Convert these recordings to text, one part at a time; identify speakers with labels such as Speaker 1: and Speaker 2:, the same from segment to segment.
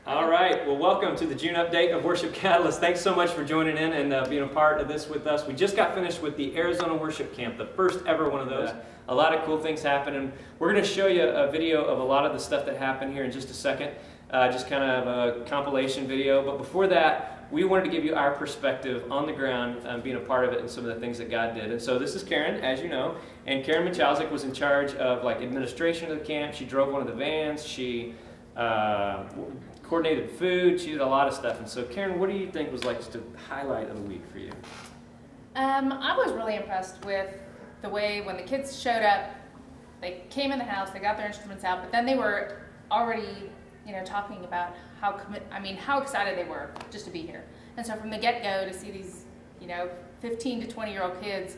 Speaker 1: All right, well, welcome to the June update of Worship Catalyst. Thanks so much for joining in and being a part of this with us. We just got finished with the Arizona Worship Camp, the first ever one of those. Yeah. A lot of cool things happened, and we're going to show you a video of a lot of the stuff that happened here in just a second, just kind of a compilation video. But before that, we wanted to give you our perspective on the ground, being a part of it and some of the things that God did. And so this is Karen, as you know, and Karen Michalzik was in charge of like administration of the camp. She drove one of the vans. She coordinated food. She did a lot of stuff. And so Karen, what do you think was like just a highlight of the week for you?
Speaker 2: I was really impressed with the way when the kids showed up, they came in the house, they got their instruments out, but then they were already, talking about how excited they were just to be here. And so from the get-go to see these, 15 to 20-year-old kids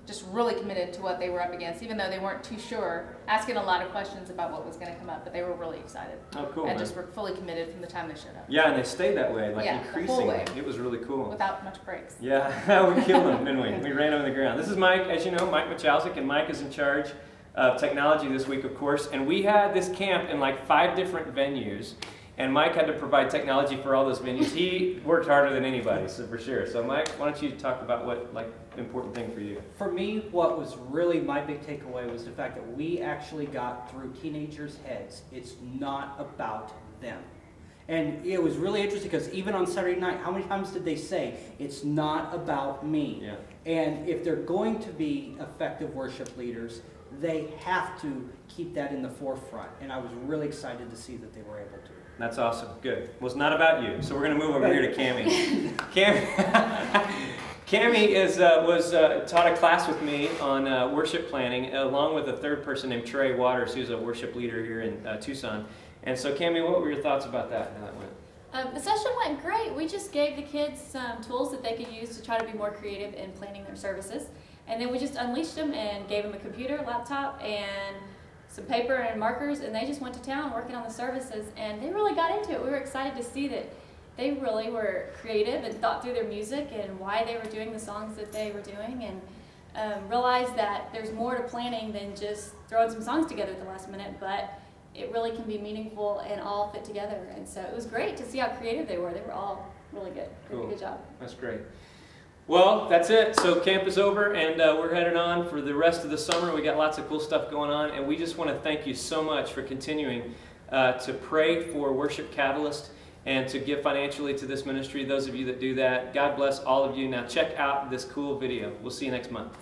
Speaker 2: just really committed to what they were up against, even though they weren't too sure, asking a lot of questions about what was going to come up, but they were really excited.
Speaker 1: Oh, cool.
Speaker 2: And
Speaker 1: man.
Speaker 2: Just were fully committed from the time they showed up.
Speaker 1: Yeah, and they stayed that way, like
Speaker 2: increasingly.
Speaker 1: The whole way. It was really cool.
Speaker 2: Without much breaks.
Speaker 1: Yeah, we killed them, didn't we? We ran them on the ground. This is Mike, as you know, Mike Michalzik, and Mike is in charge of technology this week, of course, and we had this camp in like 5 different venues. And Mike had to provide technology for all those venues. He worked harder than anybody, so for sure. So Mike, why don't you talk about what, important thing for you?
Speaker 3: For me, what was really my big takeaway was the fact that we actually got through teenagers' heads. It's not about them. And it was really interesting because even on Saturday night, how many times did they say, it's not about me?
Speaker 1: Yeah.
Speaker 3: And if they're going to be effective worship leaders, they have to keep that in the forefront. And I was really excited to see that they were able to.
Speaker 1: That's awesome. Good. Well, it's not about you. So we're going to move over here to Cammie. Cammie was taught a class with me on worship planning, along with a third person named Trey Waters, who's a worship leader here in Tucson. And so, Cammie, what were your thoughts about that? How that went?
Speaker 4: The session went great. We just gave the kids some tools that they could use to try to be more creative in planning their services. And then we just unleashed them and gave them a computer, laptop, and some paper and markers, and they just went to town working on the services, and they really got into it. We were excited to see that they really were creative and thought through their music and why they were doing the songs that they were doing, and realized that there's more to planning than just throwing some songs together at the last minute, but it really can be meaningful and all fit together. And so it was great to see how creative they were. They were all really good.
Speaker 1: Cool.
Speaker 4: Good job.
Speaker 1: That's great. Well, that's it. So camp is over, and we're headed on for the rest of the summer. We got lots of cool stuff going on, and we just want to thank you so much for continuing to pray for Worship Catalyst and to give financially to this ministry. Those of you that do that, God bless all of you. Now check out this cool video. We'll see you next month.